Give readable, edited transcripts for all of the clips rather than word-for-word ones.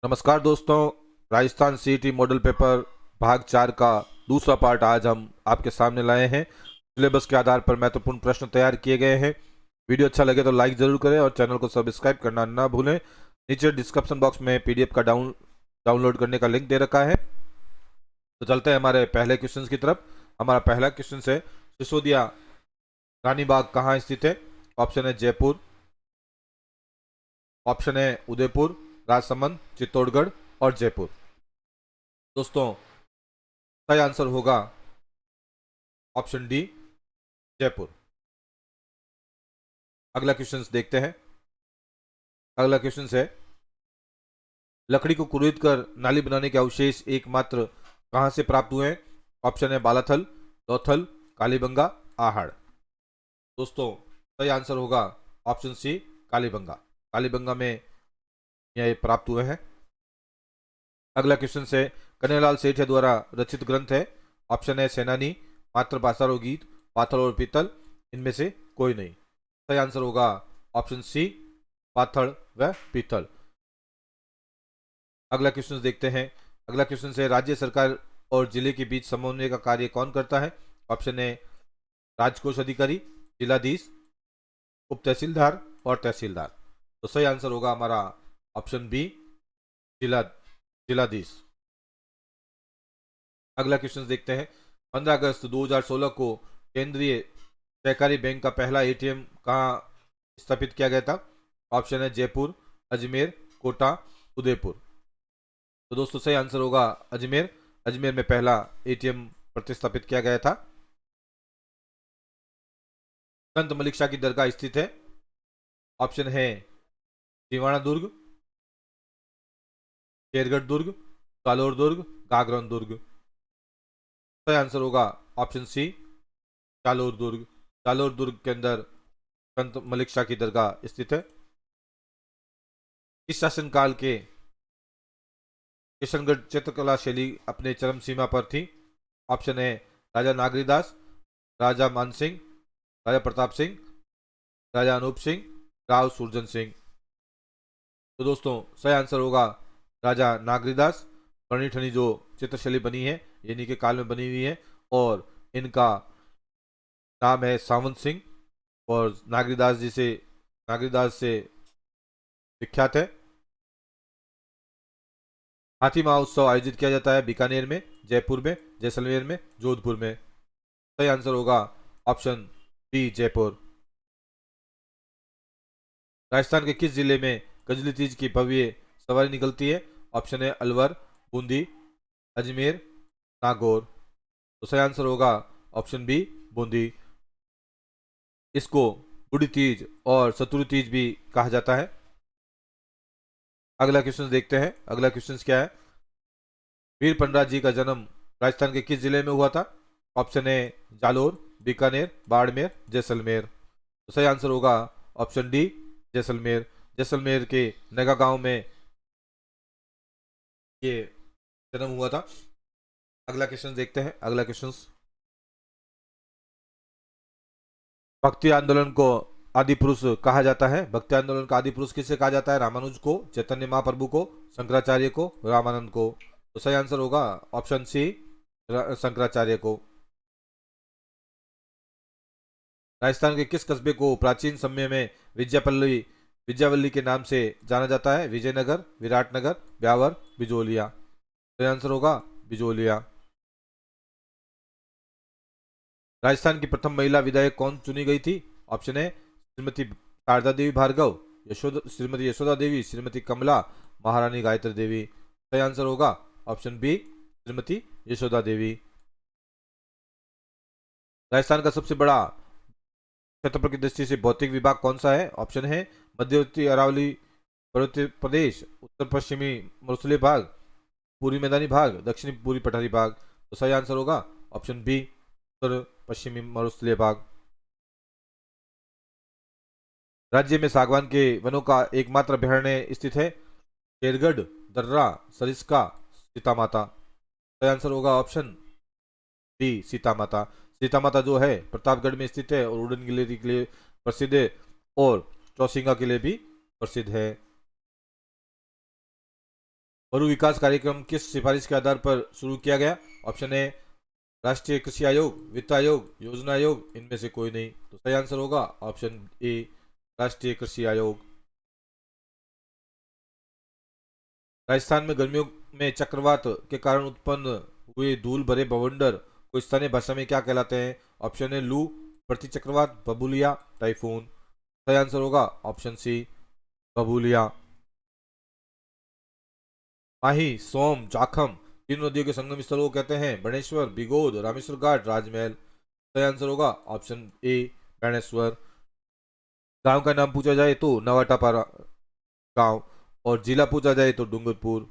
नमस्कार दोस्तों। Rajasthan CET model paper भाग 4 का दूसरा पार्ट आज हम आपके सामने लाए हैं। सिलेबस के आधार पर महत्वपूर्ण प्रश्न तैयार किए गए हैं। वीडियो अच्छा लगे तो लाइक जरूर करें और चैनल को सब्सक्राइब करना ना भूलें। नीचे डिस्क्रिप्शन बॉक्स में पीडीएफ का डाउनलोड करने का लिंक दे रखा है। तो चलते हैं हमारे पहले क्वेश्चन की तरफ। हमारा पहला क्वेश्चन है, सिसोदिया रानी बाग कहाँ स्थित है? ऑप्शन है जयपुर, ऑप्शन है उदयपुर, राजसमंद, चित्तौड़गढ़ और जयपुर। दोस्तों सही आंसर होगा ऑप्शन डी, जयपुर। अगला क्वेश्चन देखते हैं। अगला क्वेश्चन है, लकड़ी को कुरेद कर नाली बनाने के अवशेष एकमात्र कहां से प्राप्त हुए हैं? ऑप्शन है बालाथल, लोथल, कालीबंगा, आहड़। दोस्तों सही आंसर होगा ऑप्शन सी, कालीबंगा। कालीबंगा में यह प्राप्त हुए हैं। अगला क्वेश्चन है, कन्हैयालाल सेठिया द्वारा रचित ग्रंथ है। ऑप्शन है सेनानी, मातृभाषा और गीत, पाथर और पीतल, इनमें से कोई नहीं। सही आंसर होगा ऑप्शन सी, पाथर व पीतल। अगला क्वेश्चन देखते हैं। अगला क्वेश्चन है, राज्य सरकार और जिले के बीच समन्वय का कार्य कौन करता है? ऑप्शन है राजकोष अधिकारी, जिलाधीश, उप तहसीलदार और तहसीलदार। तो सही आंसर होगा हमारा ऑप्शन बी, जिलाधीश। अगला क्वेश्चन देखते हैं। 15 अगस्त 2016 को केंद्रीय सहकारी बैंक का पहला एटीएम कहाँ स्थापित किया गया था? ऑप्शन है जयपुर, अजमेर, कोटा, उदयपुर। तो दोस्तों सही आंसर होगा अजमेर। अजमेर में पहला एटीएम प्रतिस्थापित किया गया था। संत मलिक शाह की दरगाह स्थित है। ऑप्शन है सिवाना दुर्ग, शेरगढ़ दुर्ग, जालोर दुर्ग, गागरन दुर्ग। सही आंसर होगा ऑप्शन सी, जालोर दुर्ग। जालोर दुर्ग के अंदर संत मलिक शाह की दरगाह स्थित है। इस शासनकाल के किशनगढ़ चित्रकला शैली अपने चरम सीमा पर थी। ऑप्शन है राजा नागरीदास, राजा मानसिंह, राजा प्रताप सिंह, राजा अनूप सिंह, राव सुरजन सिंह। तो दोस्तों सही आंसर होगा राजा नागरीदास। बनी ठनी जो चित्रशैली बनी है ये इन्हीं के काल में बनी हुई है और इनका नाम है सावंत सिंह और नागरीदास से विख्यात है। हाथी महोत्सव आयोजित किया जाता है बीकानेर में, जयपुर में, जैसलमेर में, जोधपुर में। सही आंसर होगा ऑप्शन बी, जयपुर। राजस्थान के किस जिले में कजली तीज की भव्य सवारी निकलती है? ऑप्शन है अलवर, बूंदी, अजमेर, नागौर। तो सही आंसर होगा ऑप्शन बी, बूंदी। इसको बुढ़ी तीज और सतुरी तीज भी कहा जाता है। अगला क्वेश्चन देखते हैं। अगला क्वेश्चन क्या है, वीर पंडराज जी का जन्म राजस्थान के किस जिले में हुआ था? ऑप्शन है जालोर, बीकानेर, बाड़मेर, जैसलमेर। तो सही आंसर होगा ऑप्शन डी, जैसलमेर। जैसलमेर के नगा गांव में ये जन्म हुआ था। अगला क्वेश्चन देखते हैं। अगला क्वेश्चन, भक्ति आंदोलन को आदि पुरुष कहा जाता है। भक्ति आंदोलन का आदि पुरुष किसे कहा जाता है? रामानुज को, चैतन्य महाप्रभु को, शंकराचार्य को, रामानंद को। तो सही आंसर होगा ऑप्शन सी, शंकराचार्य को। राजस्थान के किस कस्बे को प्राचीन समय में विद्यावल्ली के नाम से जाना जाता है? विजयनगर, विराटनगर, ब्यावर, बिजोलिया। सही आंसर होगा बिजोलिया। राजस्थान की प्रथम महिला विधायक कौन चुनी गई थी? ऑप्शन है श्रीमती शारदा देवी भार्गव, श्रीमती यशोदा देवी, श्रीमती कमला, महारानी गायत्री देवी। सही आंसर होगा ऑप्शन बी, श्रीमती यशोदा देवी। राजस्थान का सबसे बड़ा क्षेत्रफल की दृष्टि से भौतिक विभाग कौन सा है? ऑप्शन है मध्यवर्ती अरावली पर्वतीय प्रदेश, उत्तर पश्चिमी मरुस्थलीय भाग, पूर्वी मैदानी भाग, दक्षिणी पूर्वी पठारी भाग। तो सही आंसर होगा ऑप्शन बी, उत्तर पश्चिमी मरुस्थलीय भाग। राज्य में सागवान के वनों का एकमात्र अभयारण्य स्थित है? शेरगढ़, दर्रा, सरिस्का, सीतामाता। सही आंसर होगा ऑप्शन डी, सीतामाता। सीतामाता जो है प्रतापगढ़ में स्थित है और उड़न गिलहरी के लिए प्रसिद्ध है और चौसिंगा के लिए भी प्रसिद्ध है। मरु विकास कार्यक्रम किस सिफारिश के आधार पर शुरू किया गया? ऑप्शन ए राष्ट्रीय कृषि आयोग, वित्त आयोग, योजना आयोग, इनमें से कोई नहीं। तो सही आंसर होगा ऑप्शन ए राष्ट्रीय कृषि आयोग। राजस्थान में गर्मियों में चक्रवात के कारण उत्पन्न हुए धूल भरे बवंडर को स्थानीय भाषा में क्या कहलाते हैं? ऑप्शन ए लू, प्रति चक्रवात, बबूलिया, टाइफून। सही आंसर होगा ऑप्शन सी बबूलिया। माही, सोम, जाखम तीन नदियों के संगम स्थलों को कहते हैं? बणेश्वर, बिगोद, रामेश्वर घाट, राजमहल। सही आंसर होगा ऑप्शन ए बाणेश्वर। गांव का नाम पूछा जाए तो नवाटापारा गांव, और जिला पूछा जाए तो डूंगरपुर,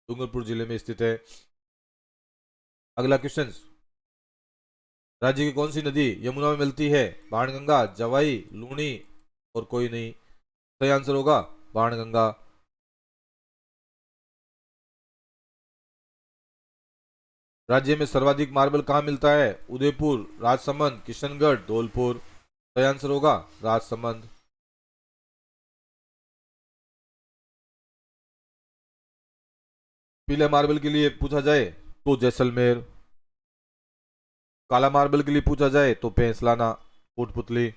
डूंगरपुर जिले में स्थित है। अगला क्वेश्चन, राज्य की कौन सी नदी यमुना में मिलती है? बाणगंगा, जवाई, लूणी और कोई नहीं। सही आंसर होगा बाणगंगा। राज्य में सर्वाधिक मार्बल कहाँ मिलता है? उदयपुर, राजसमंद, किशनगढ़, धौलपुर। सही आंसर होगा राजसमंद। पीले मार्बल के लिए पूछा जाए तो जैसलमेर, काला मार्बल के लिए पूछा जाए तो पेंसलाना, कोटपुतली।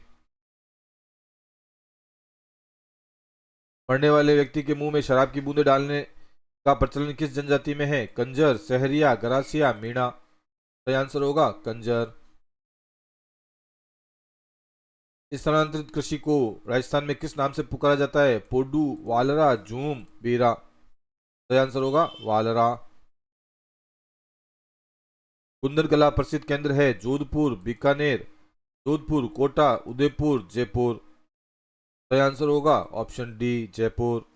मरने वाले व्यक्ति के मुंह में शराब की बूंदें डालने का प्रचलन किस जनजाति में है? कंजर, सहरिया, गरासिया, मीणा। सही आंसर होगा कंजर। स्थानांतरित कृषि को राजस्थान में किस नाम से पुकारा जाता है? पोडू, वालरा, झूम, बीरा। सही आंसर होगा वालरा। कुंदन कला प्रसिद्ध केंद्र है? जोधपुर, बीकानेर, जोधपुर, कोटा, उदयपुर, जयपुर। सही आंसर होगा ऑप्शन डी जयपुर।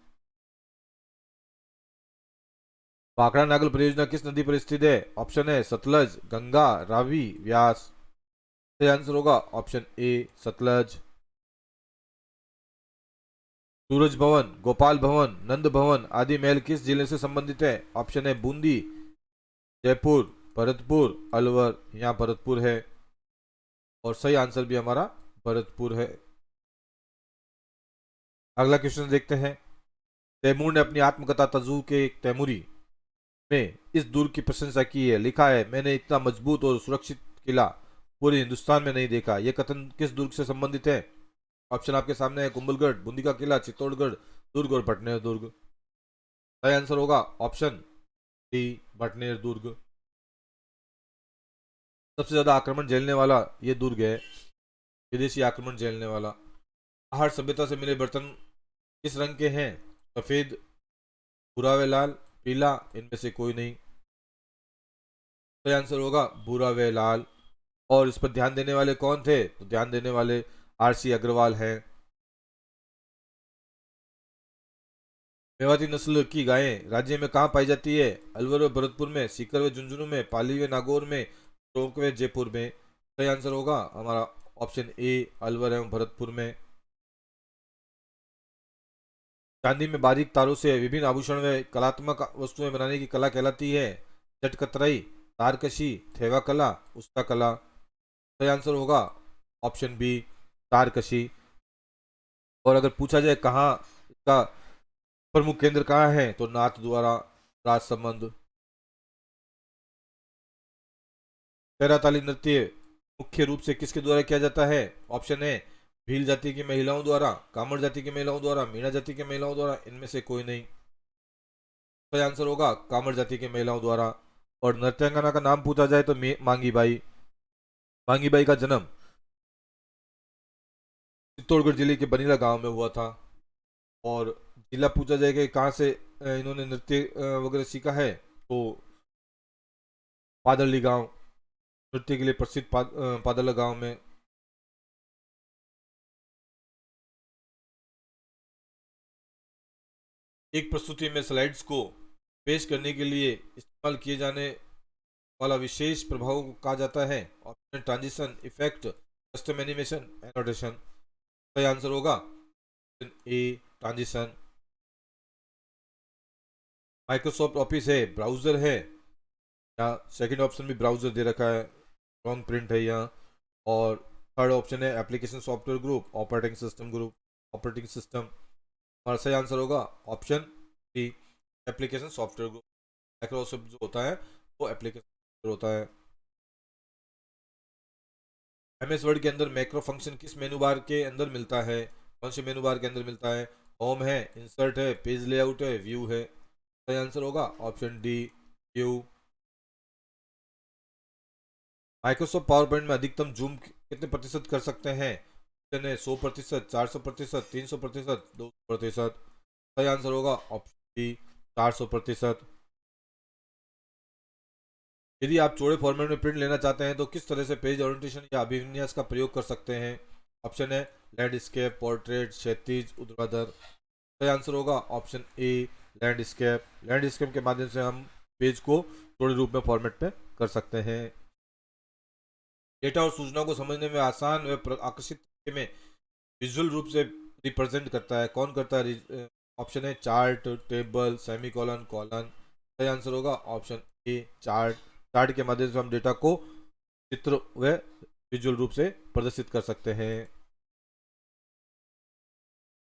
भाखड़ा नागल परियोजना किस नदी पर स्थित है? ऑप्शन है सतलज, गंगा, रावी, व्यास। सही आंसर होगा ऑप्शन ए सतलज। सूरज भवन, गोपाल भवन, नंद भवन आदि महल किस जिले से संबंधित है? ऑप्शन है बूंदी, जयपुर, भरतपुर, अलवर। यहाँ भरतपुर है और सही आंसर भी हमारा भरतपुर है। अगला क्वेश्चन देखते हैं। तैमूर ने अपनी आत्मकथा तजू के तैमूरी में इस दुर्ग की प्रशंसा की है। लिखा है, मैंने इतना मजबूत और सुरक्षित किला पूरे हिंदुस्तान में नहीं देखा। यह कथन किस दुर्ग से संबंधित है? ऑप्शन आपके सामने है, कुंभलगढ़, बूंदी का किला, चित्तौड़गढ़ दुर्ग और भटनेर दुर्ग। सही आंसर होगा ऑप्शन डी भटनेर दुर्ग। सबसे ज्यादा आक्रमण झेलने वाला ये दुर्ग है, विदेशी आक्रमण झेलने वाला। पहाड़ सभ्यता से मिले बर्तन किस रंग के हैं? सफेद, भूरा व लाल, पीला, इनमें से कोई नहीं। सही आंसर होगा भूरा व लाल। और इस पर ध्यान देने वाले कौन थे? तो ध्यान देने वाले आरसी अग्रवाल हैं। मेवाती नस्ल की गायें राज्य में कहाँ पाई जाती है? अलवर व भरतपुर में, सीकर व झुंझुनू में, पाली व नागौर में, टोंक व जयपुर में। सही आंसर होगा हमारा ऑप्शन ए अलवर एवं भरतपुर में। चांदी में बारीक तारों से विभिन्न आभूषण व कलात्मक वस्तुएं बनाने की कला कहलाती है? चटकतराई, तारकशी, थेवा कला, उस्ता कला। सही आंसर होगा ऑप्शन बी तारकशी। और अगर पूछा जाए कहाँ इसका प्रमुख केंद्र कहाँ है, तो नाथ द्वारा, राजसमंद। पैराताली नृत्य मुख्य रूप से किसके द्वारा किया जाता है? ऑप्शन है भील जाति की महिलाओं द्वारा, कामड़ जाति की महिलाओं द्वारा, मीणा जाति की महिलाओं द्वारा, इनमें से कोई नहीं। सही आंसर होगा कामड़ जाति की महिलाओं द्वारा। और नृत्यांगना का नाम पूछा जाए तो मांगी बाई। मांगी बाई का जन्म चित्तौड़गढ़ जिले के बनीला गांव में हुआ था। और जिला पूछा जाए कि कहाँ से इन्होंने नृत्य वगैरह सीखा है, तो पादरली गांव, नृत्य के लिए प्रसिद्ध पादरला गांव में। एक प्रस्तुति में स्लाइड्स को पेश करने के लिए इस्तेमाल किए जाने वाला विशेष प्रभाव को कहा जाता है? Option transition, effect, custom animation, annotation. सही आंसर होगा ए ट्रांजिशन। माइक्रोसॉफ्ट ऑफिस है, ब्राउजर है, या सेकंड ऑप्शन भी ब्राउजर दे रखा है, रॉन्ग प्रिंट है यहाँ। और थर्ड ऑप्शन है application software group, operating system group, operating system. और सही आंसर होगा option C application software group. Microsoft जो होता है वो एप्लीकेशन होता है। एमएस वर्ड के अंदर मैक्रो फंक्शन किस मेनू बार के अंदर मिलता है? कौन से मेनू बार के अंदर मिलता है? होम है, इंसर्ट है, पेज लेआउट है, व्यू है। सही आंसर होगा option D, view. Microsoft power point में अधिकतम जूम कितने प्रतिशत कर सकते हैं? ऑप्शन है 100%, 400%, 300%, 200%। सही आंसर होगा ऑप्शन डी, 400%। यदि आप चौड़े फॉर्मेट में प्रिंट लेना चाहते हैं तो किस तरह से पेज ओरिएंटेशन या अभिविन्यास का प्रयोग कर सकते हैं? ऑप्शन है लैंडस्केप, पोर्ट्रेट, क्षैतिज, ऊर्ध्वाधर। सही आंसर होगा ऑप्शन ए, लैंडस्केप। लैंडस्केप के माध्यम से हम पेज को चौड़े रूप में फॉर्मेट में कर सकते हैं। डेटा और सूचना को समझने में आसान व आकर्षित तरीके में विजुअल रूप से रिप्रेजेंट करता है, कौन करता है? ऑप्शन है चार्ट, टेबल, सेमीकोलन, कॉलन। सही आंसर होगा ऑप्शन ए, चार्ट। चार्ट के माध्यम से हम डेटा को चित्र व विजुअल रूप से प्रदर्शित कर सकते हैं।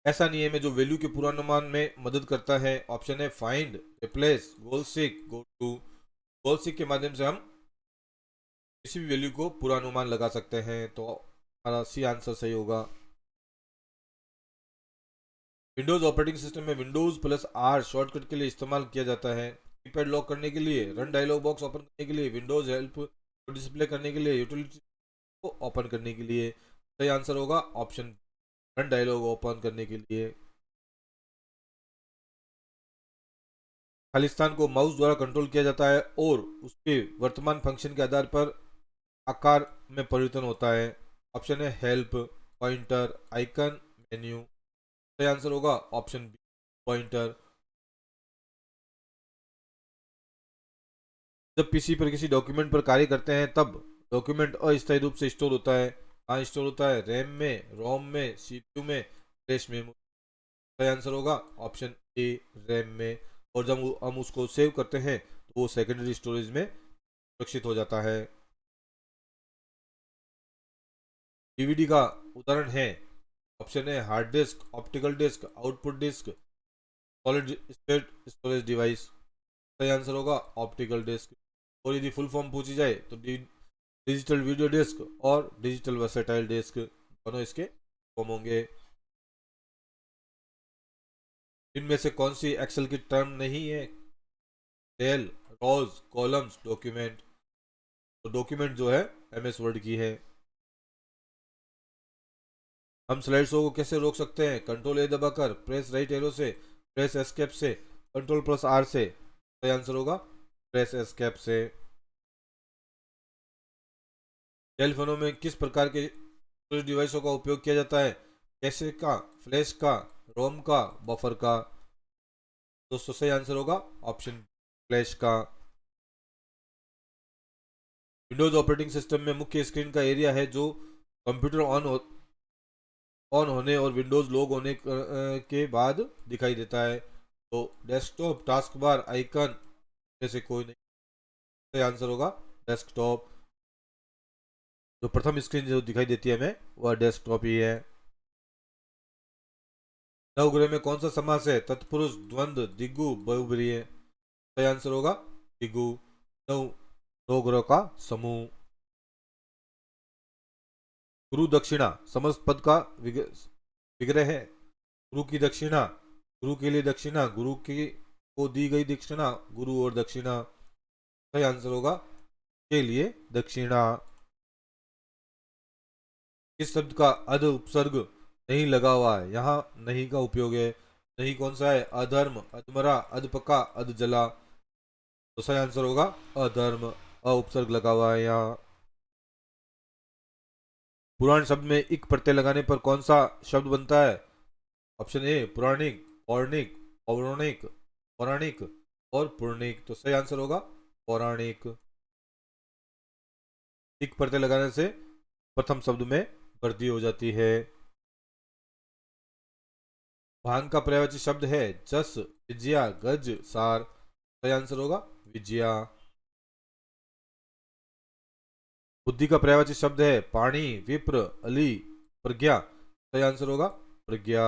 ऐसा नियम है जो वैल्यू के पूर्वानुमान में मदद करता है। ऑप्शन है find, replace, goal seek, go to. Goal seek के माध्यम से हम किसी भी वैल्यू को पूर्वानुमान लगा सकते हैं, तो हमारा सी आंसर सही होगा। विंडोज ऑपरेटिंग सिस्टम में विंडोज प्लस आर शॉर्टकट के लिए इस्तेमाल किया जाता है। कीपैड लॉक करने के लिए, रन डायलॉग बॉक्स ओपन करने के लिए, विंडोज हेल्प को डिस्प्ले करने के लिए, यूटिलिटी को ओपन करने के लिए। सही आंसर होगा ऑप्शन रन डायलॉग ओपन करने के लिए। खालिस्तान को माउस द्वारा कंट्रोल किया जाता है और उसके वर्तमान फंक्शन के आधार पर आकार में परिवर्तन होता है। ऑप्शन है हेल्प, पॉइंटर, आइकन, मेन्यू। सही आंसर होगा ऑप्शन बी, पॉइंटर। जब पीसी पर किसी डॉक्यूमेंट पर कार्य करते हैं तब डॉक्यूमेंट अस्थायी रूप से स्टोर होता है। कहाँ स्टोर होता है? रैम में, रोम में, सीपीयू में, फ्लैश मेमोरी। सही आंसर होगा ऑप्शन ए, रैम में। और जब हम उसको सेव करते हैं तो वो सेकेंडरी स्टोरेज में सुरक्षित हो जाता है। डीवीडी का उदाहरण है। ऑप्शन है hard disk, optical disk, output disk, solid state storage device. सही आंसर होगा ऑप्टिकल डिस्क। और यदि फुल फॉर्म पूछी जाए तो डिजिटल वीडियो डिस्क और डिजिटल वर्सेटाइल डिस्क, दोनों इसके फॉर्म होंगे। इनमें से कौन सी एक्सेल की टर्म नहीं है? सेल, रोज, कॉलम्स, डॉक्यूमेंट। तो डॉक्यूमेंट जो है एमएस वर्ड की है। हम स्लाइड शो को कैसे रोक सकते हैं? कंट्रोल ए दबाकर, प्रेस राइट एरो से, प्रेस एस्केप से, कंट्रोल प्लस आर से। सही आंसर होगा प्रेस एस्केप से। सेल फोनों में किस प्रकार के स्टोरेज डिवाइसों का उपयोग किया जाता है? कैशे का, फ्लैश का, रोम का, बफर का। दोस्तों सही आंसर होगा ऑप्शन फ्लैश का। विंडोज ऑपरेटिंग सिस्टम में मुख्य स्क्रीन का एरिया है जो कंप्यूटर ऑन होने और विंडोज लॉग होने के बाद दिखाई देता है। तो डेस्कटॉप, टास्क बार, आइकन में से कोई नहीं। सही आंसर होगा डेस्कटॉप। जो प्रथम स्क्रीन जो दिखाई देती है हमें वह डेस्कटॉप ही है। नवग्रह में कौन सा समास है? तत्पुरुष, द्वंद्व, दिगु, बहुब्रीहि। सही आंसर होगा दिगु। नव नवग्रह का समूह। गुरु दक्षिणा समस्त पद का विग्रह है। गुरु की दक्षिणा, गुरु के लिए दक्षिणा, गुरु की को दी गई दक्षिणा, गुरु और दक्षिणा। सही आंसर होगा के लिए दक्षिणा। किस शब्द का अध उपसर्ग नहीं लगा हुआ है? यहाँ नहीं का उपयोग है। नहीं कौन सा है? अधर्म, अधमरा, अधपका, अधजला। तो सही आंसर होगा अधर्म, अ उपसर्ग लगा हुआ है यहाँ। पुराण शब्द में इक प्रत्यय लगाने पर कौन सा शब्द बनता है? ऑप्शन ए पुराणिक, पौराणिक, पौराणिक, पौराणिक और पूर्णिक। तो सही आंसर होगा पौराणिक। इक प्रत्यय लगाने से प्रथम शब्द में वृद्धि हो जाती है। भांग का पर्यायवाची शब्द है जस, विजया, गज, सार। सही आंसर होगा विजया। बुद्धि का पर्यायवाची शब्द है पाणी, विप्र, अली, प्रज्ञा। सही आंसर होगा प्रज्ञा।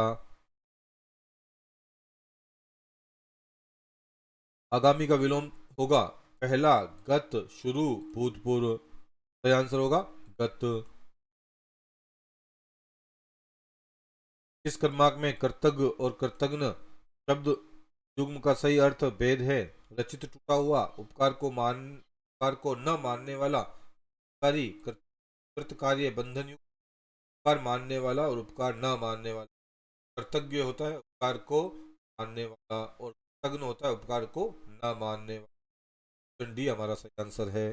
आगामी का विलोम होगा पहला गत, शुरू, भूतपूर्व। सही आंसर होगा गत। इस क्रमांक में कर्तज्ञ और कृतज्ञ शब्द युग्म का सही अर्थ भेद है। रचित टूटा हुआ, उपकार को न मानने वाला, उपकारी, कृत कार्य, बंधन युक्त, उपकार मानने वाला और उपकार न मानने वाला। कर्तज्ञ होता है उपकार को मानने वाला और कृतज्ञ होता है उपकार को न मानने वाला। डी हमारा सही आंसर है।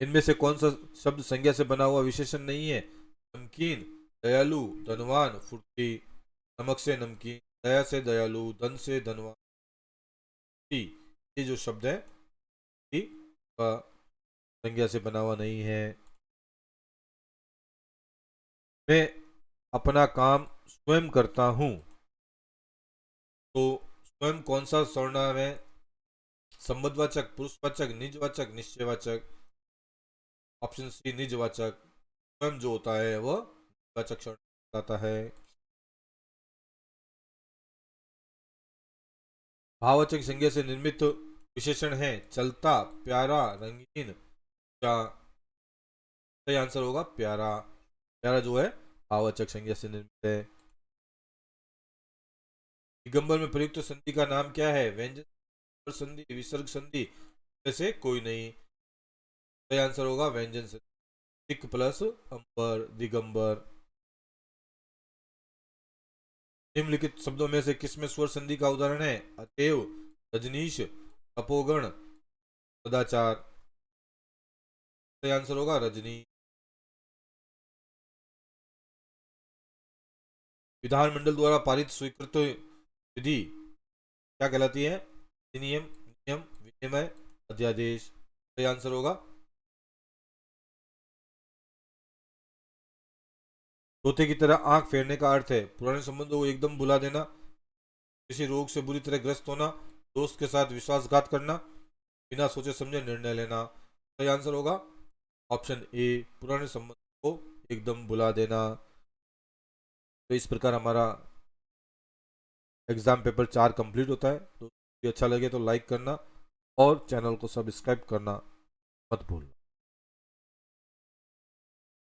इनमें से कौन सा शब्द संज्ञा से बना हुआ विशेषण नहीं है? नमकीन, दयालु, धनवान, फुर्ती। नमक से नमकीन, दया से दयालु, धन से धनवान, ये जो शब्द है का संज्ञा से बना हुआ नहीं है। मैं अपना काम स्वयं करता हूं, तो स्वयं कौन सा सर्वनाम है? संबंधवाचक, पुरुषवाचक, निजवाचक, निश्चयवाचक। Option C निजवाचक। स्वयं जो होता है वह वाचक सर्वनाम आता है। भाववाचक संज्ञा से निर्मित विशेषण है चलता, प्यारा, रंगीन, क्या? सही आंसर होगा प्यारा। प्यारा जो है भाववाचक संज्ञा से निर्मित है। दिगंबर में प्रयुक्त संधि का नाम क्या है? व्यंजन संधि, विसर्ग संधि, जैसे कोई नहीं। सही आंसर होगा व्यंजन संधि। दिक प्लस अंबर, दिगंबर। निम्नलिखित शब्दों में से किसमें स्वर संधि का उदाहरण है? अतएव, रजनीश, अपोगण, सदाचार। सही आंसर होगा रजनी। विधानमंडल द्वारा पारित स्वीकृत विधि क्या कहलाती है? अधिनियम, नियम, विनिमय, अध्यादेश। सही आंसर होगा तोते की तरह आंख फेरने का अर्थ है पुराने संबंधों को एकदम भुला देना, किसी रोग से बुरी तरह ग्रस्त होना, दोस्त के साथ विश्वासघात करना, बिना सोचे समझे निर्णय लेना। सही आंसर होगा ऑप्शन ए, पुराने संबंधों को एकदम भुला देना। तो इस प्रकार हमारा एग्जाम पेपर 4 कंप्लीट होता है। तो अच्छा लगे तो लाइक करना और चैनल को सब्सक्राइब करना मत भूलना।